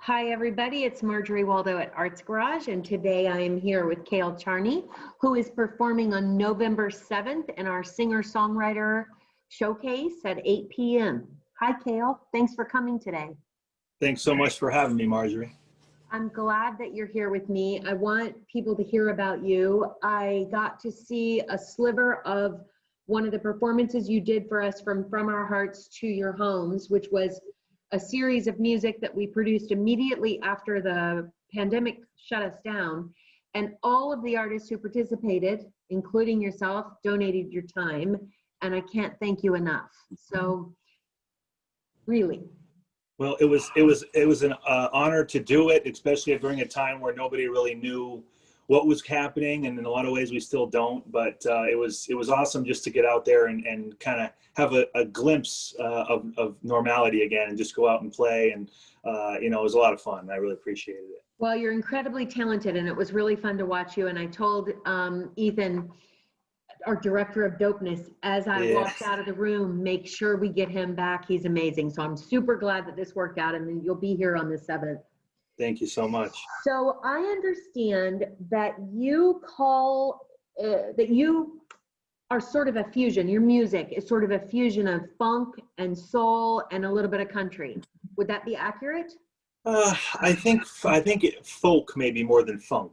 Hi, everybody. It's Marjorie Waldo at Arts Garage, and today I am here with Cale Charney, who is performing on November 7th in our Singer-Songwriter Showcase at 8 p.m. Hi, Cale. Thanks for coming today. Thanks so much for having me, Marjorie. I'm glad that you're here with me. I want people to hear about you. I got to see a sliver of one of the performances you did for us from Our Hearts to Your Homes, which was a series of music that we produced immediately after the pandemic shut us down. And all of the artists who participated, including yourself, donated your time. And I can't thank you enough. So really. Well, it was an honor to do it, especially during a time where nobody really knew what was happening, and in a lot of ways we still don't. But it was awesome just to get out there and kind of have a glimpse of normality again, and just go out and play. And it was a lot of fun. I really appreciated it. Well, you're incredibly talented, and it was really fun to watch you. And I told Ethan, our director of dopeness, as I walked out of the room, make sure we get him back. He's amazing. So I'm super glad that this worked out, and then you'll be here on the 7th. Thank you so much. So I understand that you that you are sort of a fusion. Your music is sort of a fusion of funk and soul and a little bit of country. Would that be accurate? I think folk maybe more than funk,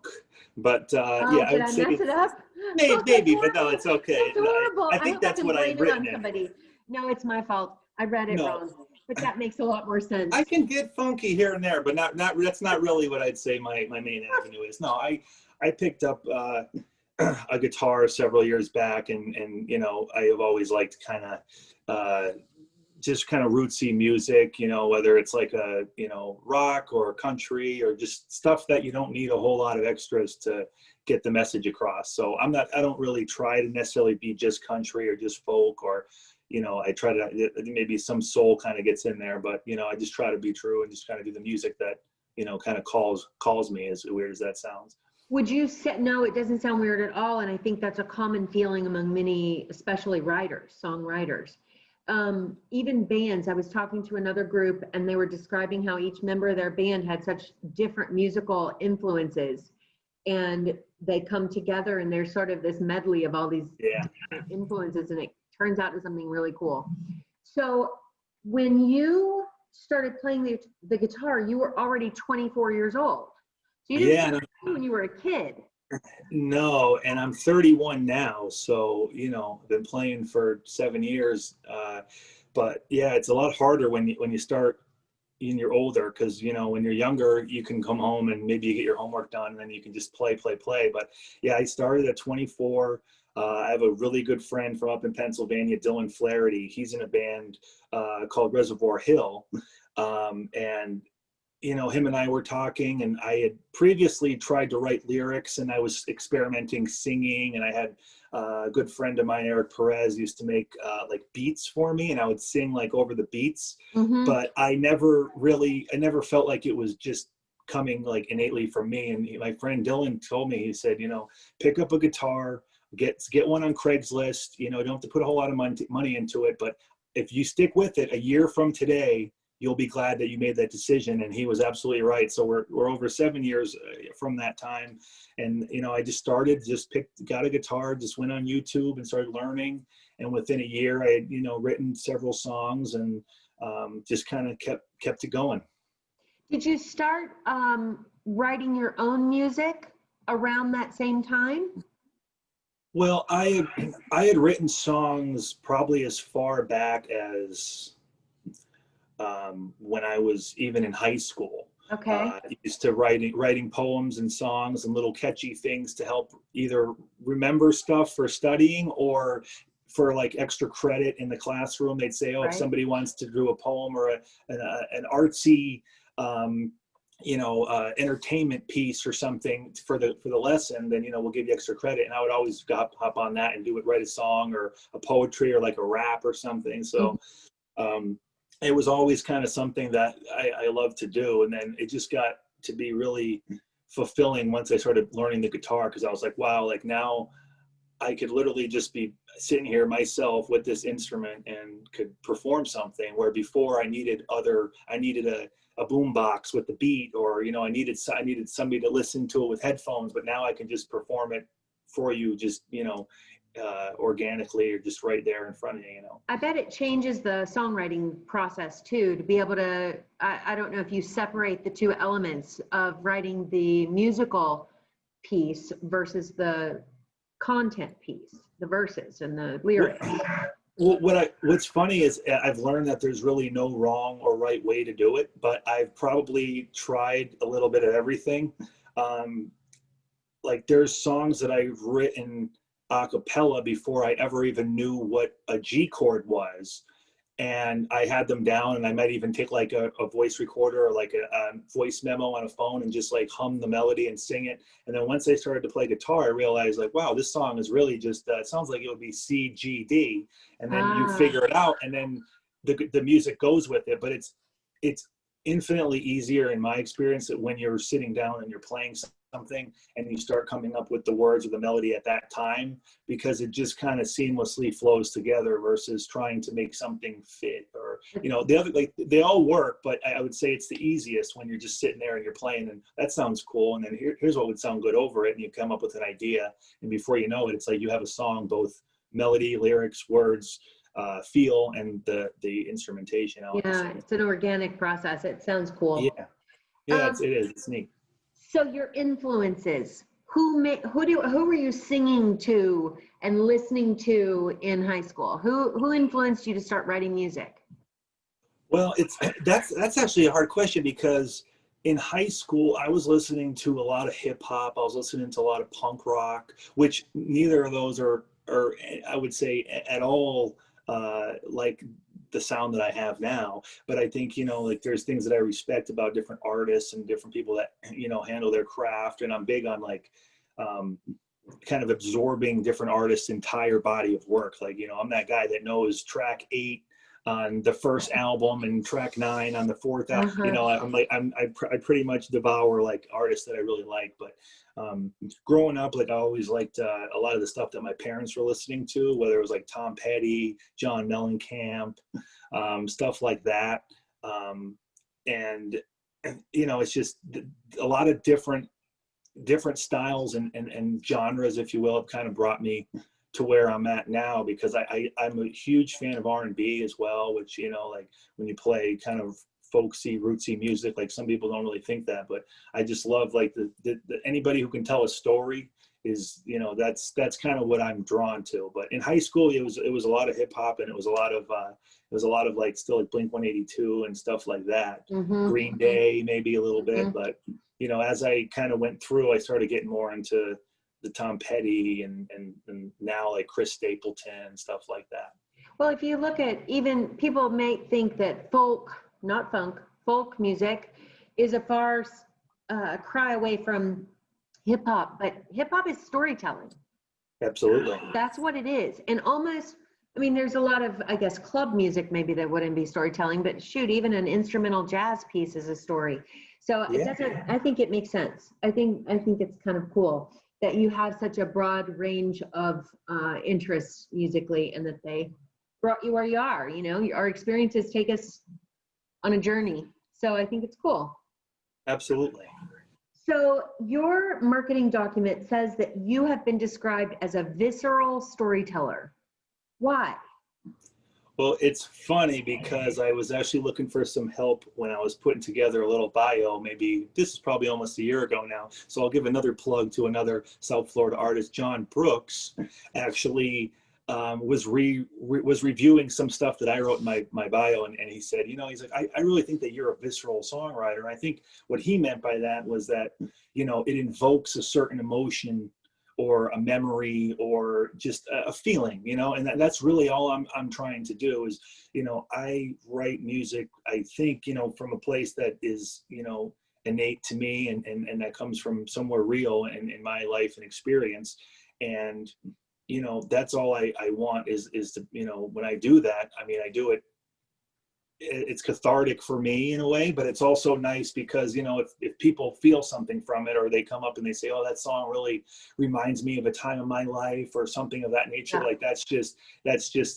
but yeah. Did I mess it up? Maybe, but no, it's okay. That's horrible. I think that's what I've written. No, it's my fault. I read it wrong, but that makes a lot more sense. I can get funky here and there, but not that's not really what I'd say my main avenue is. No, I picked up a guitar several years back, and I have always liked kind of just kind of rootsy music, whether it's like a rock or country or just stuff that you don't need a whole lot of extras to get the message across. So I don't really try to necessarily be just country or just folk, or I try to, maybe some soul kind of gets in there, but I just try to be true and just kind of do the music that kind of calls me, as weird as that sounds. Would you say, no, it doesn't sound weird at all, and I think that's a common feeling among many, especially songwriters. Even bands. I was talking to another group, and they were describing how each member of their band had such different musical influences, and they come together and there's sort of this medley of all these influences, and it turns out to something really cool. So when you started playing the guitar, you were already 24 years old. So you didn't start when you were a kid. No, and I'm 31 now, so I've been playing for 7 years. But yeah, it's a lot harder when you start and you're older, because when you're younger, you can come home and maybe you get your homework done, and then you can just play. But yeah, I started at 24. I have a really good friend from up in Pennsylvania, Dylan Flaherty. He's in a band called Reservoir Hill, and him and I were talking, and I had previously tried to write lyrics, and I was experimenting singing, and I had a good friend of mine, Eric Perez, used to make like beats for me, and I would sing like over the beats. Mm-hmm. But I never felt like it was just coming like innately from me. And my friend Dylan told me, he said, pick up a guitar, get one on Craigslist, you don't have to put a whole lot of money into it, but if you stick with it, a year from today, you'll be glad that you made that decision. And he was absolutely right. So we're over 7 years from that time. And, I just got a guitar, just went on YouTube and started learning. And within a year I had, written several songs, and just kind of kept it going. Did you start writing your own music around that same time? Well, I had written songs probably as far back as when I was even in high school. Okay. I used to writing poems and songs and little catchy things to help either remember stuff for studying, or for like extra credit in the classroom. They'd say, if somebody wants to do a poem or an artsy entertainment piece or something for the lesson, then we'll give you extra credit. And I would always hop on that and write a song or a poetry or like a rap or something. So it was always kind of something that I love to do. And then it just got to be really fulfilling once I started learning the guitar, because I was like, wow, like now I could literally just be sitting here myself with this instrument and could perform something, where before I needed a boom box with the beat, or, you know, I needed somebody to listen to it with headphones, but now I can just perform it for you, just, you know, organically, or just right there in front of you, you know. I bet it changes the songwriting process too, to be able to, I don't know if you separate the two elements of writing the musical piece versus the content piece, the verses and the lyrics. Well, what's funny is I've learned that there's really no wrong or right way to do it, but I've probably tried a little bit of everything. Like there's songs that I've written a cappella before I ever even knew what a G chord was. And I had them down, and I might even take like a voice recorder or like a voice memo on a phone and just like hum the melody and sing it. And then once I started to play guitar, I realized like, wow, this song is really just, it sounds like it would be C, G, D. And then you figure it out, and then the music goes with it. But it's infinitely easier in my experience that when you're sitting down and you're playing something and you start coming up with the words or the melody at that time, because it just kind of seamlessly flows together versus trying to make something fit, or, you know, the other, like they all work, but I would say it's the easiest when you're just sitting there and you're playing and that sounds cool. And then here's what would sound good over it. And you come up with an idea, and before you know it, it's like you have a song, both melody, lyrics, words, feel, and the instrumentation. Yeah, it's an organic process. It sounds cool. Yeah, it is. It's neat. So your influences, who were you singing to and listening to in high school? Who influenced you to start writing music? Well, that's actually a hard question, because in high school I was listening to a lot of hip hop. I was listening to a lot of punk rock, which neither of those are I would say at all like the sound that I have now. But I think, you know, like there's things that I respect about different artists and different people that, you know, handle their craft. And I'm big on like kind of absorbing different artists' entire body of work. Like, you know, I'm that guy that knows track 8 on the first album and track 9 on the fourth album. You know, I pretty much devour like artists that I really like. But growing up, like I always liked a lot of the stuff that my parents were listening to, whether it was like Tom Petty, John Mellencamp, stuff like that. And you know, it's just a lot of different styles and genres, if you will, have kind of brought me to where I'm at now, because I'm a huge fan of R&B as well, which, you know, like when you play kind of folksy, rootsy music, like some people don't really think that, but I just love like the anybody who can tell a story is, you know, that's kind of what I'm drawn to. But in high school, it was a lot of hip hop, and it was a lot of like still like Blink-182 and stuff like that. Green Day, maybe a little bit, but you know, as I kind of went through, I started getting more into the Tom Petty and now like Chris Stapleton and stuff like that. Well, if you look at, even people may think that folk, not funk, folk music is a far cry away from hip hop, but hip hop is storytelling. Absolutely. That's what it is. And almost, I mean, there's a lot of, I guess, club music maybe that wouldn't be storytelling, but shoot, even an instrumental jazz piece is a story. So it doesn't, I think it makes sense. I think it's kind of cool that you have such a broad range of interests musically, and that they brought you where you are. You know, our experiences take us on a journey. So I think it's cool. Absolutely. So your marketing document says that you have been described as a visceral storyteller. Why? Well, it's funny because I was actually looking for some help when I was putting together a little bio. Maybe this is probably almost a year ago now. So I'll give another plug to another South Florida artist, John Brooks, actually was reviewing some stuff that I wrote in my bio. And he said, you know, he's like, I really think that you're a visceral songwriter. And I think what he meant by that was that, you know, it invokes a certain emotion or a memory or just a feeling, you know, and that's really all I'm trying to do is, you know, I write music, I think, you know, from a place that is, you know, innate to me and that comes from somewhere real in my life and experience. And, you know, that's all I want is to, you know, when I do that, I mean, I do it it's cathartic for me in a way, but it's also nice because, you know, if people feel something from it, or they come up and they say, oh, that song really reminds me of a time in my life or something of that nature. Yeah. Like that's just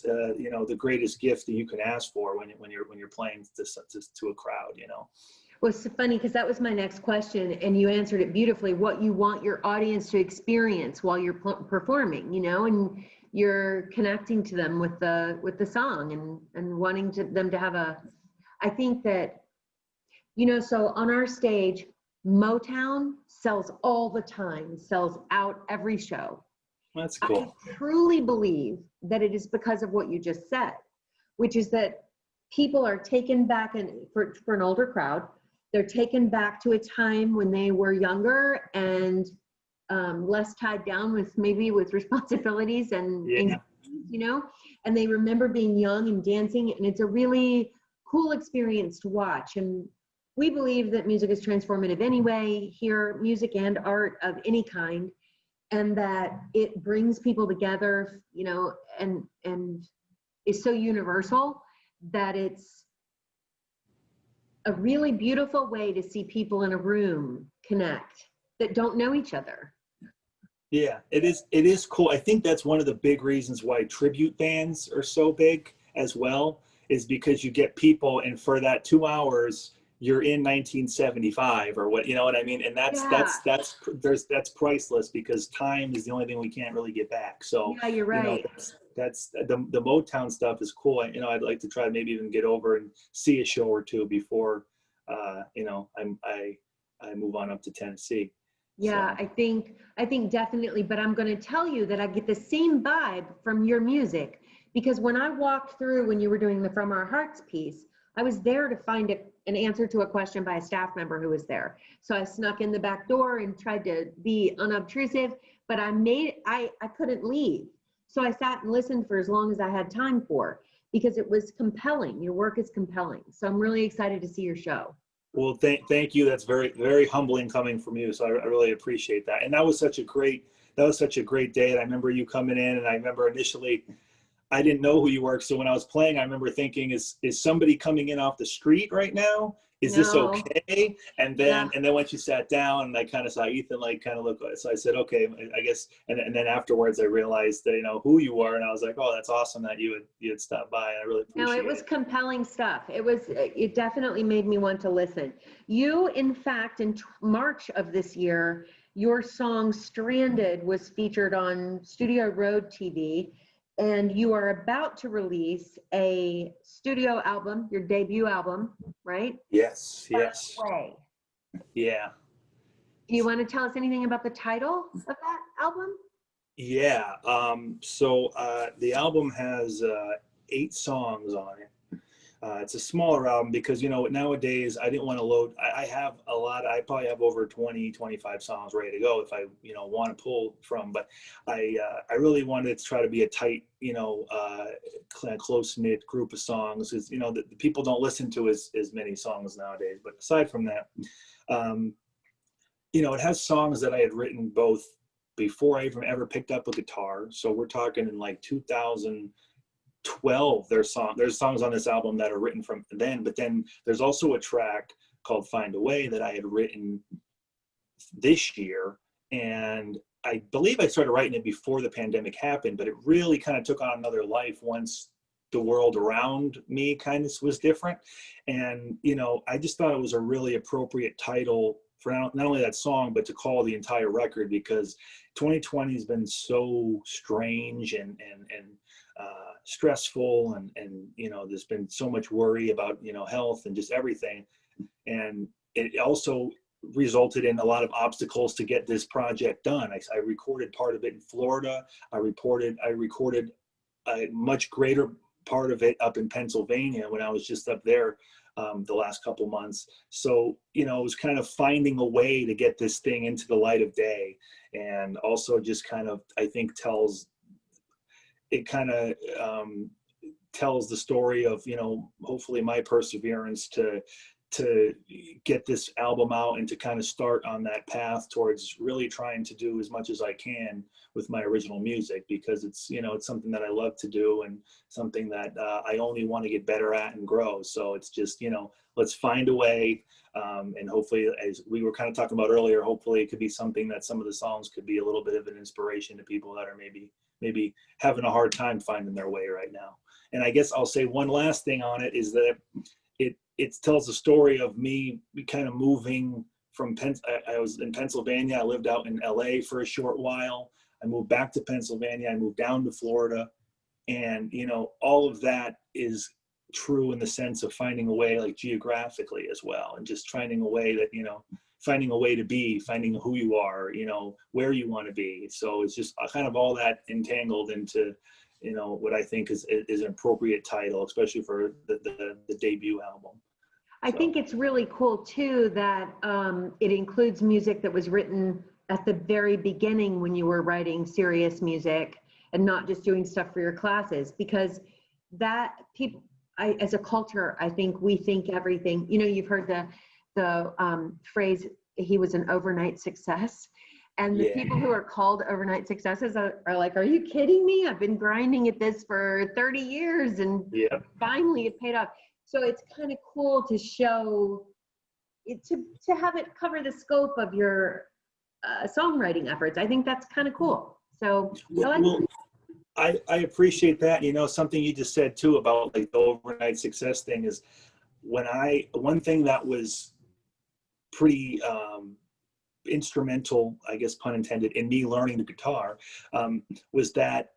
you know, the greatest gift that you can ask for when you're playing to a crowd, you know. Well, it's funny because that was my next question, and you answered it beautifully. What you want your audience to experience while you're performing, you know, and you're connecting to them with the song and wanting them to have a. I think that, you know, so on our stage, Motown sells all the time, sells out every show. That's I cool. truly believe that it is because of what you just said, which is that people are taken back, and for an older crowd, they're taken back to a time when they were younger and less tied down with responsibilities and Yeah. you know, and they remember being young and dancing, and it's a really cool experience to watch. And we believe that music is transformative anyway, here, music and art of any kind, and that it brings people together, you know, and is so universal that it's a really beautiful way to see people in a room connect that don't know each other. Yeah, it is cool. I think that's one of the big reasons why tribute bands are so big as well, is because you get people, and for that 2 hours you're in 1975 or what, you know what I mean? And that's priceless, because time is the only thing we can't really get back. So Yeah, you're you know, right. that's the Motown stuff is cool. You know, I'd like to try to maybe even get over and see a show or two before you know, I move on up to Tennessee. Yeah, So. I think definitely, but I'm going to tell you that I get the same vibe from your music, because when I walked through when you were doing the From Our Hearts piece, I was there to find an answer to a question by a staff member who was there. So I snuck in the back door and tried to be unobtrusive, but I couldn't leave. So I sat and listened for as long as I had time for, because it was compelling. Your work is compelling. So I'm really excited to see your show. Well, thank you. That's very, very humbling coming from you. So I really appreciate that. And that was such a great day. And I remember you coming in, and I remember initially I didn't know who you were. So when I was playing, I remember thinking, is somebody coming in off the street right now? Is this No. okay? And Yeah. then when she sat down, and I kind of saw Ethan like kind of look, so I said, okay, I guess. And then afterwards I realized that, you know, who you were, and I was like, oh, that's awesome that you had stopped by. I really No, appreciate it was it. compelling stuff. It definitely made me want to listen. You, in fact, in March of this year, your song Stranded was featured on Studio Road TV, and you are about to release a studio album, your debut album, right? Yes, By yes, Way. yeah. Do you want to tell us anything about the title of that album? Yeah. So the album has 8 songs on it. It's a smaller album because, you know, nowadays I didn't want to load. I have a lot. I probably have over 20, 25 songs ready to go if I, you know, want to pull from. But I really wanted to try to be a tight, you know, close knit group of songs. Is, you know, the people don't listen to as many songs nowadays. But aside from that, um, you know, it has songs that I had written both before I even ever picked up a guitar. So we're talking in like 2012. There's songs on this album that are written from then, but then there's also a track called Find a Way that I had written this year. And I believe I started writing it before the pandemic happened, but it really kind of took on another life once the world around me kind of was different. And, you know, I just thought it was a really appropriate title for not only that song, but to call the entire record, because 2020 has been so strange and stressful, and you know, there's been so much worry about, you know, health and just everything. And it also resulted in a lot of obstacles to get this project done. I recorded part of it in Florida. I recorded a much greater part of it up in Pennsylvania when I was just up there the last couple months. So, you know, it was kind of finding a way to get this thing into the light of day, and also just kind of, I think, tells the story of, you know, hopefully my perseverance to to get this album out and to kind of start on that path towards really trying to do as much as I can with my original music, because it's, you know, it's something that I love to do and something that I only want to get better at and grow. So it's just, you know, let's find a way. And hopefully, as we were kind of talking about earlier, hopefully it could be something that some of the songs could be a little bit of an inspiration to people that are maybe having a hard time finding their way right now. And I guess I'll say one last thing on it is that it tells the story of me kind of moving from I was in Pennsylvania. I lived out in LA for a short while. I moved back to Pennsylvania. I moved down to Florida. And, you know, all of that is true in the sense of finding a way, like geographically as well, and just finding a way that, you know, finding a way to be, finding who you are, you know, where you want to be. So it's just kind of all that entangled into, you know, what I think is an appropriate title, especially for the debut album. I think it's really cool too that it includes music that was written at the very beginning when you were writing serious music and not just doing stuff for your classes, because that people, as a culture, I think we think everything, you know, you've heard the phrase, he was an overnight success. And the people who are called overnight successes are like, are you kidding me? I've been grinding at this for 30 years and finally it paid off. So it's kind of cool to show it, to have it cover the scope of your songwriting efforts. I think that's kind of cool. So I appreciate that. You know, something you just said too about like the overnight success thing is one thing that was pretty instrumental, I guess, pun intended, in me learning the guitar was that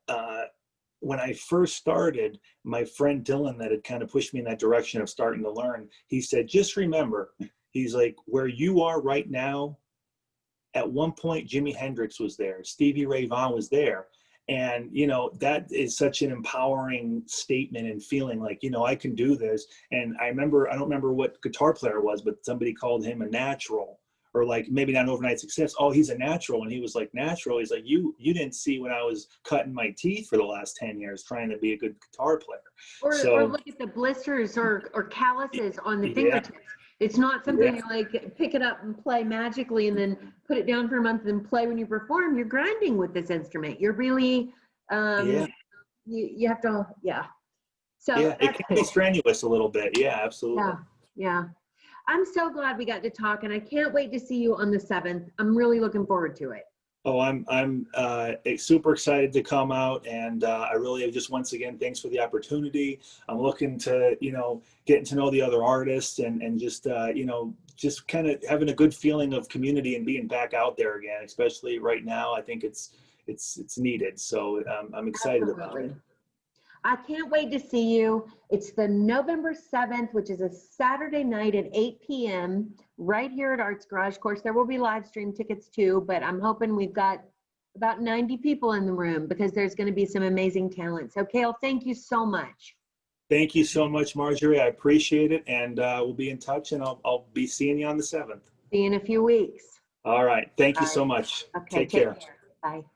when I first started, my friend Dylan, that had kind of pushed me in that direction of starting to learn, he said, just remember, he's like, where you are right now, at one point, Jimi Hendrix was there, Stevie Ray Vaughan was there. And, you know, that is such an empowering statement and feeling like, you know, I can do this. And I don't remember what guitar player it was, but somebody called him a natural, or like maybe not an overnight success. Oh, he's a natural. And he was like, natural. He's like, you didn't see when I was cutting my teeth for the last 10 years trying to be a good guitar player. Or look at the blisters or calluses on the fingertips. It's not something you like pick it up and play magically and then put it down for a month and play when you perform. You're grinding with this instrument. You're really, you have to, So it can be strenuous a little bit. Yeah, absolutely. Yeah. I'm so glad we got to talk, and I can't wait to see you on the 7th. I'm really looking forward to it. Oh, I'm super excited to come out, and I really just, once again, thanks for the opportunity. I'm looking to, you know, getting to know the other artists and just, you know, just kind of having a good feeling of community and being back out there again, especially right now. I think it's needed. So I'm excited about it. I can't wait to see you. It's the November 7th, which is a Saturday night at 8 p.m. right here at Arts Garage. Of course, there will be live stream tickets too, but I'm hoping we've got about 90 people in the room because there's going to be some amazing talent. So, Cale, thank you so much. Thank you so much, Marjorie. I appreciate it, and we'll be in touch, and I'll be seeing you on the 7th. See you in a few weeks. All right. Thank you so much. Okay, Take care. Bye.